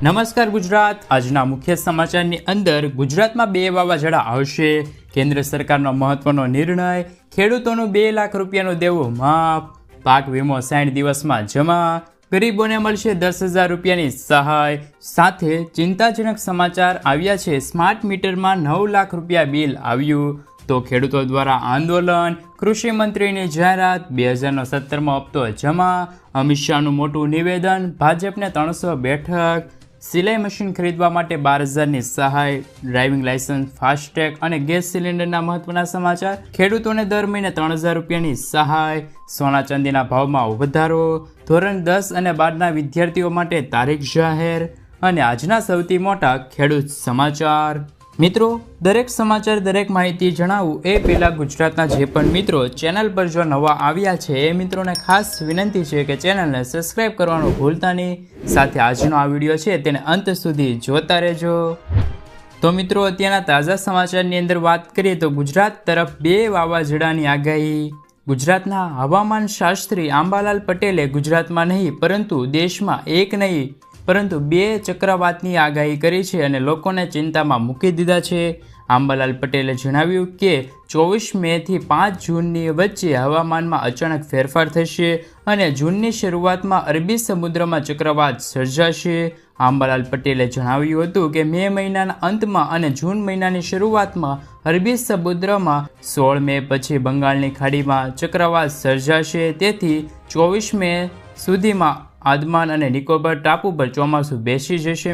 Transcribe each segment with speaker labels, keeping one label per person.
Speaker 1: નમસ્કાર ગુજરાત। આજના મુખ્ય સમાચારની અંદર ગુજરાતમાં 2 વાવાઝોડા આવશે, કેન્દ્ર સરકારનો મહત્વનો નિર્ણય, ખેડૂતોનું 2 લાખ રૂપિયાનું દેવું માફ, પાક વીમો 60 દિવસમાં જમા, ગરીબોને મળશે 10,000 રૂપિયાની સહાય, સાથે ચિંતાજનક સમાચાર આવ્યા છે। સ્માર્ટ મીટરમાં 9 લાખ રૂપિયા બિલ આવ્યું તો ખેડૂતો દ્વારા આંદોલન, કૃષિ મંત્રીની જાહેરાત, 2017માં હપ્તો જમા, અમિત શાહનું મોટું નિવેદન, ભાજપને 300 બેઠક, સિલાઈ મશીન ખરીદવા માટે 12,000ની સહાય, ડ્રાઇવિંગ લાયસન્સ, ફાસ્ટેગ અને ગેસ સિલિન્ડરના મહત્વના સમાચાર, ખેડૂતોને દર મહિને 3,000 રૂપિયાની સહાય, સોના ચાંદીના ભાવમાં વધારો, ધોરણ 10 અને 12ના વિદ્યાર્થીઓ માટે તારીખ જાહેર અને આજના સૌથી મોટા ખેડૂત સમાચાર। મિત્રો, દરેક સમાચાર, દરેક માહિતી જણાવું એ પહેલાં ગુજરાતના જે પણ મિત્રો ચેનલ પર જો નવા આવ્યા છે એ મિત્રોને ખાસ વિનંતી છે કે ચેનલને સબસ્ક્રાઈબ કરવાનું ભૂલતા નહીં, સાથે આજનો આ વિડીયો છે તેને અંત સુધી જોતા રહેજો। તો મિત્રો, અત્યારના તાજા સમાચારની અંદર વાત કરીએ તો ગુજરાત તરફ 2 વાવાઝોડાની આગાહી। ગુજરાતના હવામાન શાસ્ત્રી આંબાલાલ પટેલે ગુજરાતમાં નહીં પરંતુ દેશમાં એક નહીં પરંતુ 2 ચક્રવાતની આગાહી કરી છે અને લોકોને ચિંતામાં મૂકી દીધા છે। આંબાલાલ પટેલે જણાવ્યું કે 24 મેથી 5 જૂનની વચ્ચે હવામાનમાં અચાનક ફેરફાર થશે અને જૂનની શરૂઆતમાં અરબી સમુદ્રમાં ચક્રવાત સર્જાશે। આંબાલાલ પટેલે જણાવ્યું હતું કે મે મહિનાના અંતમાં અને જૂન મહિનાની શરૂઆતમાં અરબી સમુદ્રમાં 16 મે પછી બંગાળની ખાડીમાં ચક્રવાત સર્જાશે, તેથી 24 મે સુધીમાં આંદામાન અને નિકોબાર ટાપુ પર ચોમાસું બેસી જશે।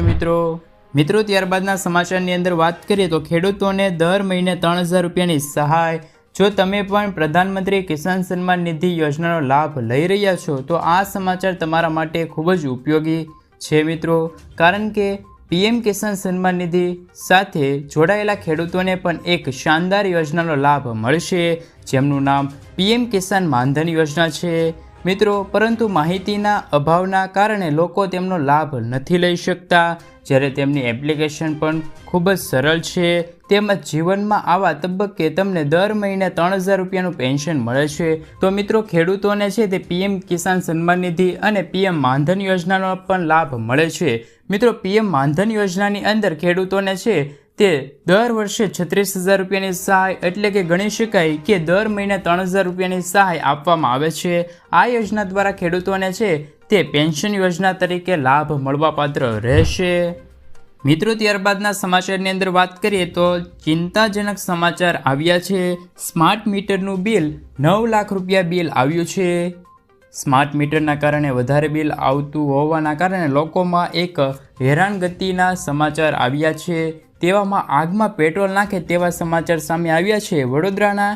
Speaker 1: મિત્રો ત્યારબાદના સમાચારની અંદર વાત કરીએ તો ખેડૂતોને દર મહિને 3,000 રૂપિયાની સહાય। જો તમે પણ પ્રધાનમંત્રી કિસાન સન્માન નિધિ યોજનાનો લાભ લઈ રહ્યા છો તો આ સમાચાર તમારા માટે ખૂબ જ ઉપયોગી છે મિત્રો, કારણ કે પીએમ કિસાન સન્માન નિધિ સાથે જોડાયેલા ખેડૂતોને પણ એક શાનદાર યોજનાનો લાભ મળશે, જેમનું નામ પીએમ કિસાન માનધન યોજના છે મિત્રો। પરંતુ માહિતીના અભાવના કારણે લોકો તેમનો લાભ નથી લઈ શકતા, જ્યારે તેમની એપ્લિકેશન પણ ખૂબ જ સરળ છે, તેમજ જીવનમાં આવા તબક્કે તમને દર મહિને 3,000 રૂપિયાનું પેન્શન મળે છે। તો મિત્રો, ખેડૂતોને છે તે પીએમ કિસાન સન્માન નિધિ અને પીએમ માનધન યોજનાનો પણ લાભ મળે છે। મિત્રો, પીએમ માનધન યોજનાની અંદર ખેડૂતોને છે તે દર વર્ષે 36,000 રૂપિયાની સહાય, એટલે કે ગણી શકાય કે દર મહિને 3,000 રૂપિયાની સહાય આપવામાં આવે છે। આ યોજના દ્વારા ખેડૂતોને છે તે પેન્શન યોજના તરીકે લાભ મળવાપાત્ર રહેશે। મિત્રો ત્યારબાદના સમાચારની અંદર વાત કરીએ તો ચિંતાજનક સમાચાર આવ્યા છે। સ્માર્ટ મીટરનું બિલ 9 લાખ રૂપિયા બિલ આવ્યું છે। સ્માર્ટ મીટરના કારણે વધારે બિલ આવતું હોવાના કારણે લોકોમાં એક હેરાનગતિના સમાચાર આવ્યા છે। તેવામાં આગમાં પેટ્રોલ નાખે તેવા સમાચાર સામે આવ્યા છે। વડોદરાના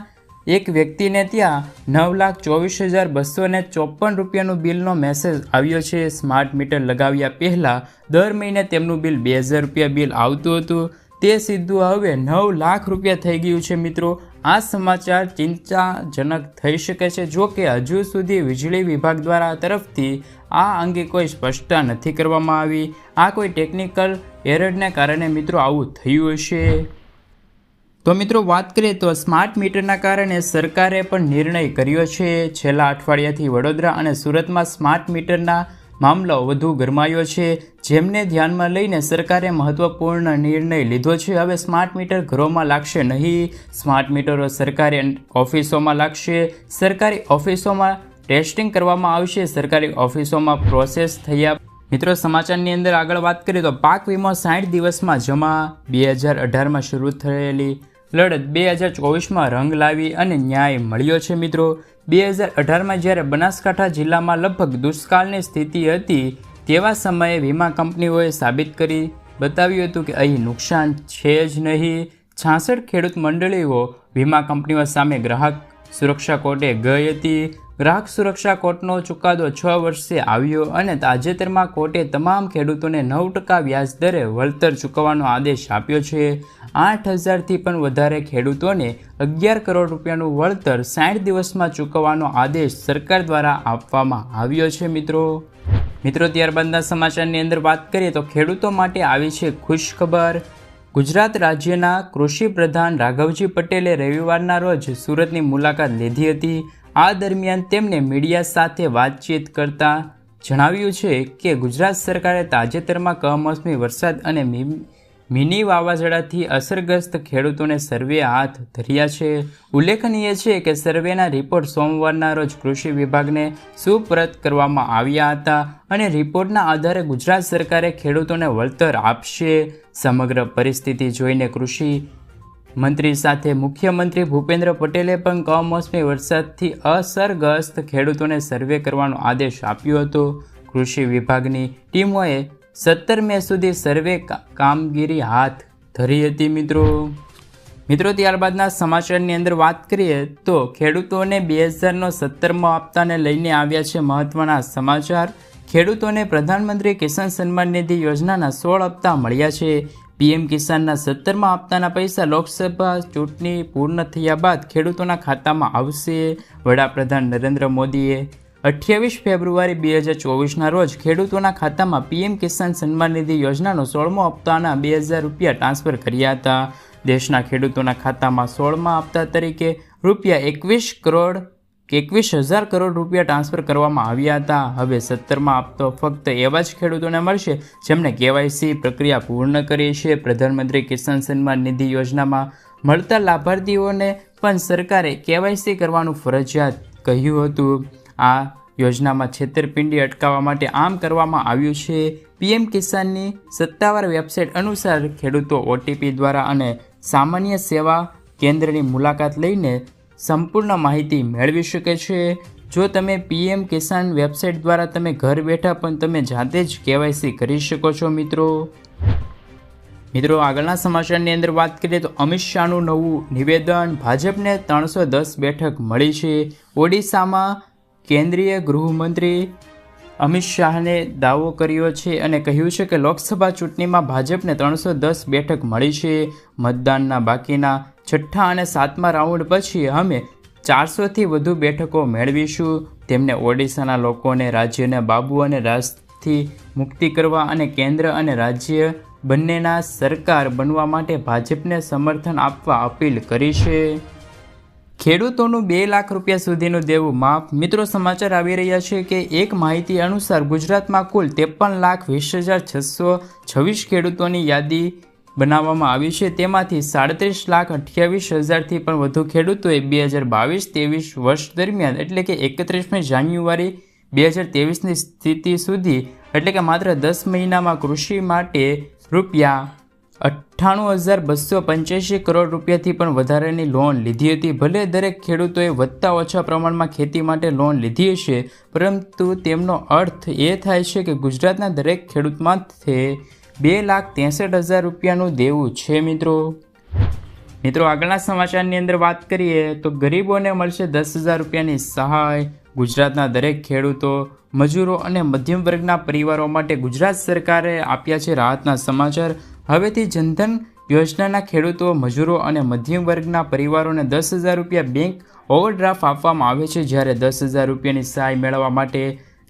Speaker 1: એક વ્યક્તિને ત્યાં 9,24,254 રૂપિયાનું બિલનો મેસેજ આવ્યો છે। સ્માર્ટ મીટર લગાવ્યા પહેલાં દર મહિને તેમનું બિલ 2,000 રૂપિયા બિલ આવતું હતું, તે સીધું હવે 9 લાખ રૂપિયા થઈ ગયું છે। મિત્રો, આ સમાચાર ચિંતાજનક થઈ શકે છે। જો કે હજુ સુધી વીજળી વિભાગ દ્વારા તરફથી આ અંગે કોઈ સ્પષ્ટતા નથી કરવામાં આવી। આ કોઈ ટેકનિકલ એરરને કારણે મિત્રો આવું થયું હશે। તો મિત્રો વાત કરીએ તો સ્માર્ટ મીટરના કારણે સરકારે પણ નિર્ણય કર્યો છે। છેલ્લા અઠવાડિયાથી વડોદરા અને સુરતમાં સ્માર્ટ મીટરના મામલો વધુ ગરમાયો છે, જેમને ધ્યાનમાં લઈને સરકારે મહત્વપૂર્ણ નિર્ણય લીધો છે। હવે સ્માર્ટ મીટર ઘરોમાં લાગશે નહીં, સ્માર્ટ મીટરો સરકારી ઓફિસોમાં લાગશે, સરકારી ઓફિસોમાં ટેસ્ટિંગ કરવામાં આવશે, સરકારી ઓફિસોમાં પ્રોસેસ થયા। મિત્રો સમાચારની અંદર આગળ વાત કરીએ તો પાક વીમો 60 દિવસમાં જમા। 2018માં શરૂ થયેલી લડત 2024માં રંગ લાવી અને ન્યાય મળ્યો છે। મિત્રો, 2018માં જ્યારે બનાસકાંઠા જિલ્લામાં લગભગ દુષ્કાળની સ્થિતિ હતી તેવા સમયે વીમા કંપનીઓએ સાબિત કરી બતાવ્યું હતું કે અહીં નુકસાન છે જ નહીં। 66 ખેડૂત મંડળીઓ વીમા કંપનીઓ સામે ગ્રાહક સુરક્ષા કોર્ટે ગઈ હતી। ગ્રાહક સુરક્ષા કોર્ટનો ચુકાદો 6 વર્ષે આવ્યો અને તાજેતરમાં કોર્ટે તમામ ખેડૂતોને 9% વ્યાજ દરે વળતર ચૂકવવાનો આદેશ આપ્યો છે। 8,000થી પણ વધારે ખેડૂતોને 11 કરોડ રૂપિયાનું વળતર 60 દિવસમાં ચૂકવવાનો આદેશ સરકાર દ્વારા આપવામાં આવ્યો છે। મિત્રો ત્યારબાદના સમાચારની અંદર વાત કરીએ તો ખેડૂતો માટે આવી છે ખુશખબર। ગુજરાત રાજ્યના કૃષિ પ્રધાન રાઘવજી પટેલે રવિવારના રોજ સુરતની મુલાકાત લીધી હતી। આ દરમિયાન તેમણે મીડિયા સાથે વાતચીત કરતા જણાવ્યું છે કે ગુજરાત સરકારે તાજેતરમાં કમોસમી વરસાદ અને મિની વાવાઝોડાથી અસરગ્રસ્ત ખેડૂતોને સર્વે હાથ ધર્યા છે. ઉલ્લેખનીય છે કે સર્વેના રિપોર્ટ સોમવારના રોજ કૃષિ વિભાગને સુપરત કરવામાં આવ્યા હતા અને રિપોર્ટના આધારે ગુજરાત સરકારે ખેડૂતોને વળતર આપશે. સમગ્ર પરિસ્થિતિ જોઈને કૃષિ મંત્રી સાથે મુખ્યમંત્રી ભૂપેન્દ્ર પટેલે પણ કમોસમી વરસાદથી અસરગ્રસ્ત ખેડૂતોને સર્વે કરવાનો આદેશ આપ્યો હતો. કૃષિ વિભાગની ટીમોએ 17 મે સુધી સર્વે કામગીરી હાથ ધરી હતી. મિત્રો ત્યારબાદના સમાચારની અંદર વાત કરીએ તો ખેડૂતોને 2017મો હપ્તાને લઈને આવ્યા છે મહત્વના સમાચાર. ખેડૂતોને પ્રધાનમંત્રી કિસાન સન્માન નિધિ યોજનાના 16 હપ્તા મળ્યા છે. પીએમ કિસાનના 17મા હપ્તાના પૈસા લોકસભા ચૂંટણી પૂર્ણ થયા બાદ ખેડૂતોના ખાતામાં આવશે. વડાપ્રધાન નરેન્દ્ર મોદીએ 28 ફેબ્રુઆરી 2024ના રોજ ખેડૂતોના ખાતામાં પીએમ કિસાન સન્માન નિધિ યોજનાનો 16મો હપ્તાના 2000 રૂપિયા ટ્રાન્સફર કર્યા હતા. દેશના ખેડૂતોના ખાતામાં 16મા હપ્તા તરીકે રૂપિયા 21,000 કરોડ રૂપિયા ટ્રાન્સફર કરવામાં આવ્યા હતા. હવે 17મા હપ્તો ફક્ત એવા જ ખેડૂતોને મળશે જેમણે કેવાયસી પ્રક્રિયા પૂર્ણ કરી છે. પ્રધાનમંત્રી કિસાન સન્માન નિધિ યોજનામાં મળતા લાભાર્થીઓને પણ સરકારે કેવાયસી કરવાનું ફરજિયાત કહ્યું હતું. આ યોજનામાં છેતરપિંડી અટકાવવા માટે આમ કરવામાં આવ્યું છે. પીએમ કિસાનની સત્તાવાર વેબસાઇટ અનુસાર ખેડૂતો ઓટીપી દ્વારા અને સામાન્ય સેવા કેન્દ્રની મુલાકાત લઈને સંપૂર્ણ માહિતી મેળવી શકે છે. જો તમે પીએમ કિસાન વેબસાઇટ દ્વારા તમે ઘર બેઠા પણ તમે જાતે જ કેવાયસી કરી શકો છો. મિત્રો આગળના સમાચારની અંદર વાત કરીએ તો અમિત શાહનું નવું નિવેદન. ભાજપને 310 બેઠક મળી છે. ઓડિશામાં કેન્દ્રીય ગૃહમંત્રી અમિત શાહને દાવો કર્યો છે અને કહ્યું છે કે લોકસભા ચૂંટણીમાં ભાજપને 310 બેઠક મળી છે. મતદાનના બાકીના 6ઠ્ઠા અને 7મા રાઉન્ડ પછી અમે 400થી વધુ બેઠકો મેળવીશું. તેમને ઓડિશાના લોકોને રાજ્યના બાબુ અને રાજથી મુક્તિ કરવા અને કેન્દ્ર અને રાજ્ય બંનેના સરકાર બનવા માટે ભાજપને સમર્થન આપવા અપીલ કરી છે. ખેડૂતોનું 2 લાખ રૂપિયા સુધીનું દેવું માફ. મિત્રો સમાચાર આવી રહ્યા છે કે એક માહિતી અનુસાર ગુજરાતમાં કુલ 53,20,626 ખેડૂતોની યાદી બનાવવામાં આવી છે. તેમાંથી 37,28,000થી પણ વધુ ખેડૂતોએ 2022-23 વર્ષ દરમિયાન એટલે કે 31મી જાન્યુઆરી 2023ની સ્થિતિ સુધી એટલે કે માત્ર 10 મહિનામાં કૃષિ માટે રૂપિયા 98,285 કરોડ રૂપિયાથી પણ વધારેની લોન લીધી હતી. ભલે દરેક ખેડૂતોએ વધતા ઓછા પ્રમાણમાં ખેતી માટે લોન લીધી હશે, પરંતુ તેમનો અર્થ એ થાય છે કે ગુજરાતના દરેક ખેડૂતમાંથી 2,63,000 રૂપિયાનું દેવું છે. મિત્રો આગળના સમાચારની અંદર વાત કરીએ તો ગરીબોને મળશે 10,000 રૂપિયાની સહાય. ગુજરાતના દરેક ખેડૂતો, મજૂરો અને મધ્યમ વર્ગના પરિવારો માટે ગુજરાત સરકારે આપ્યા છે રાહતના સમાચાર. હવેથી જનધન યોજનાના ખેડૂતો, મજૂરો અને મધ્યમ વર્ગના પરિવારોને 10,000 રૂપિયા બેંક ઓવરડ્રાફ્ટ આપવામાં આવે છે. જ્યારે 10,000 રૂપિયાની સહાય મેળવવા માટે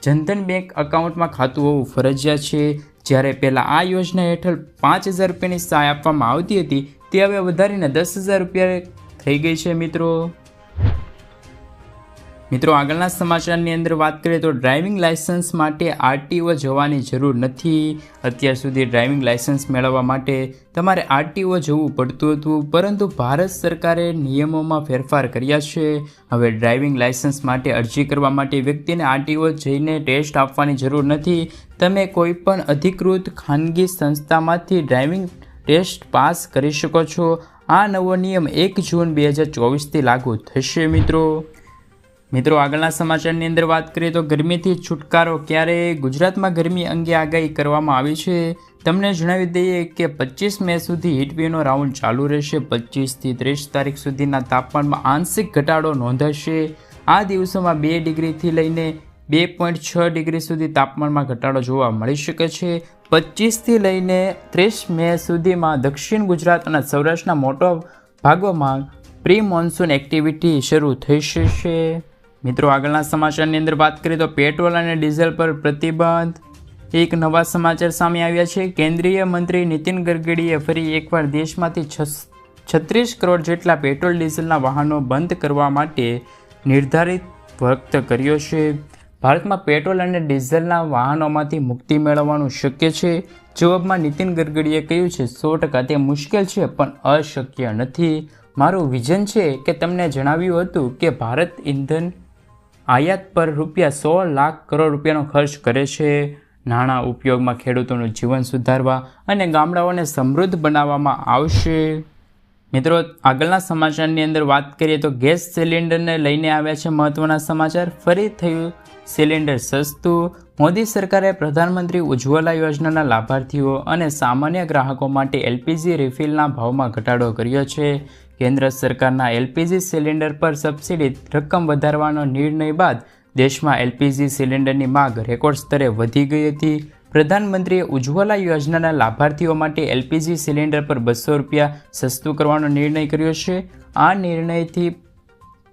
Speaker 1: જનધન બેંક એકાઉન્ટમાં ખાતું હોવું ફરજિયાત છે. જ્યારે પહેલાં આ યોજના હેઠળ 5,000 રૂપિયાની સહાય આપવામાં આવતી હતી, તે હવે વધારીને 10,000 રૂપિયા થઈ ગઈ છે. મિત્રો આગળના સમાચારની અંદર વાત કરીએ તો ડ્રાઇવિંગ લાયસન્સ માટે આરટીઓ જવાની જરૂર નથી. અત્યાર સુધી ડ્રાઇવિંગ લાયસન્સ મેળવવા માટે તમારે આરટીઓ જવું પડતું હતું, પરંતુ ભારત સરકારે નિયમોમાં ફેરફાર કર્યા છે. હવે ડ્રાઇવિંગ લાયસન્સ માટે અરજી કરવા માટે વ્યક્તિને આરટીઓ જઈને ટેસ્ટ આપવાની જરૂર નથી. તમે કોઈપણ અધિકૃત ખાનગી સંસ્થામાંથી ડ્રાઇવિંગ ટેસ્ટ પાસ કરી શકો છો. આ નવો નિયમ 1 જૂન 2024થી લાગુ થશે. મિત્રો આગળના સમાચારની અંદર વાત કરીએ તો ગરમીથી છુટકારો ક્યારે? ગુજરાતમાં ગરમી અંગે આગાહી કરવામાં આવી છે. તમને જણાવી દઈએ કે 25 મે સુધી હીટવેવનો રાઉન્ડ ચાલુ રહેશે. 25થી 30 તારીખ સુધીના તાપમાનમાં આંશિક ઘટાડો નોંધાશે. આ દિવસોમાં 2 ડિગ્રીથી લઈને 2.6 ડિગ્રી સુધી તાપમાનમાં ઘટાડો જોવા મળી શકે છે. 25થી લઈને 30 મે સુધીમાં દક્ષિણ ગુજરાત અને સૌરાષ્ટ્રના મોટા ભાગોમાં પ્રી મોન્સૂન એક્ટિવિટી શરૂ થઈ જશે. મિત્રો આગળના સમાચારની અંદર વાત કરીએ તો પેટ્રોલ અને ડીઝલ પર પ્રતિબંધ. એક નવા સમાચાર સામે આવ્યા છે. કેન્દ્રીય મંત્રી નીતિન ગડકરીએ ફરી એકવાર દેશમાંથી 36 કરોડ જેટલા પેટ્રોલ ડીઝલના વાહનો બંધ કરવા માટે નિર્ધારિત વ્યક્ત કર્યો છે. ભારતમાં પેટ્રોલ અને ડીઝલના વાહનોમાંથી મુક્તિ મેળવવાનું શક્ય છે? જવાબમાં નીતિન ગડકરીએ કહ્યું છે 100% તે મુશ્કેલ છે પણ અશક્ય નથી. મારું વિઝન છે કે તમને જણાવ્યું હતું કે ભારત ઇંધણ આયાત પર ₹100 લાખ કરોડ રૂપિયાનો ખર્ચ કરે છે. નાણાં ઉપયોગમાં ખેડૂતોનું જીવન સુધારવા અને ગામડાઓને સમૃદ્ધ બનાવવામાં આવશે. મિત્રો, આગળના સમાચારની અંદર વાત કરીએ તો ગેસ સિલિન્ડરને લઈને આવ્યા છે મહત્વના સમાચાર. ફરી થયું સિલિન્ડર સસ્તું. મોદી સરકારે પ્રધાનમંત્રી ઉજ્જવલા યોજનાના લાભાર્થીઓ અને સામાન્ય ગ્રાહકો માટે એલપીજી રિફિલના ભાવમાં ઘટાડો કર્યો છે. કેન્દ્ર સરકારના એલપીજી સિલિન્ડર પર સબસિડી રકમ વધારવાનો નિર્ણય બાદ દેશમાં એલપીજી સિલિન્ડરની માંગ રેકોર્ડ સ્તરે વધી ગઈ હતી. પ્રધાનમંત્રીએ ઉજ્જવલા યોજનાના લાભાર્થીઓ માટે એલપીજી સિલિન્ડર પર ₹200 સસ્તું કરવાનો નિર્ણય કર્યો છે. આ નિર્ણયથી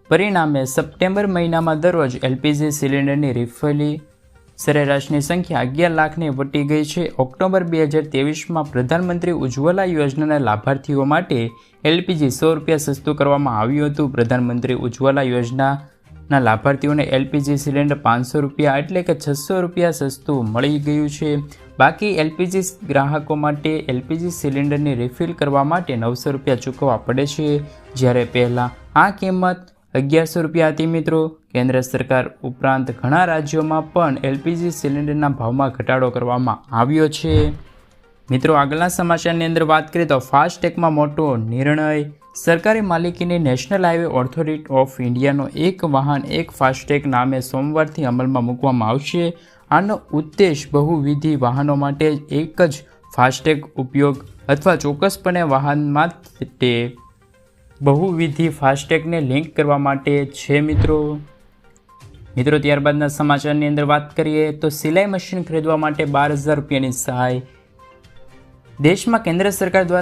Speaker 1: પરિણામે સપ્ટેમ્બર મહિનામાં દરરોજ એલપીજી સિલિન્ડરની રિફિલની સરેરાશની સંખ્યા 11 લાખને વટી ગઈ છે. ઓક્ટોબર 2023માં પ્રધાનમંત્રી ઉજ્જવલા યોજનાના લાભાર્થીઓ માટે એલપીજી ₹100 સસ્તું કરવામાં આવ્યું હતું. પ્રધાનમંત્રી ઉજ્જવલા યોજનાના લાભાર્થીઓને એલપીજી સિલિન્ડર ₹500 એટલે કે ₹600 સસ્તું મળી ગયું છે. બાકી એલપીજી ગ્રાહકો માટે એલપીજી સિલિન્ડરની રિફિલ કરવા માટે ₹900 ચૂકવવા પડે છે, જ્યારે પહેલાં આ કિંમત ₹1100 હતી. મિત્રો, કેન્દ્ર સરકાર ઉપરાંત ઘણા રાજ્યોમાં પણ એલપીજી સિલિન્ડરના ભાવમાં ઘટાડો કરવામાં આવ્યો છે. મિત્રો, આગળના સમાચારની અંદર વાત કરીએ તો ફાસ્ટેગમાં મોટો નિર્ણય. સરકારી માલિકીની નેશનલ હાઈવે ઓથોરિટી ઓફ ઇન્ડિયાનો એક વાહન એક ફાસ્ટેગ નામે સોમવારથી અમલમાં મૂકવામાં આવશે. આનો ઉદ્દેશ બહુવિધ વાહનો માટે એક જ ફાસ્ટેગ ઉપયોગ અથવા ચોક્કસપણે વાહન માટે બહુવિધ ફાસ્ટેગને લિંક કરવા માટે છે. મિત્રો, ત્યારબાદના સમાચારની અંદર વાત કરીએ તો સિલાઈ મશીન ખરીદવા માટે ₹12,000ની સહાય. દેશમાં કેન્દ્ર સરકાર દ્વારા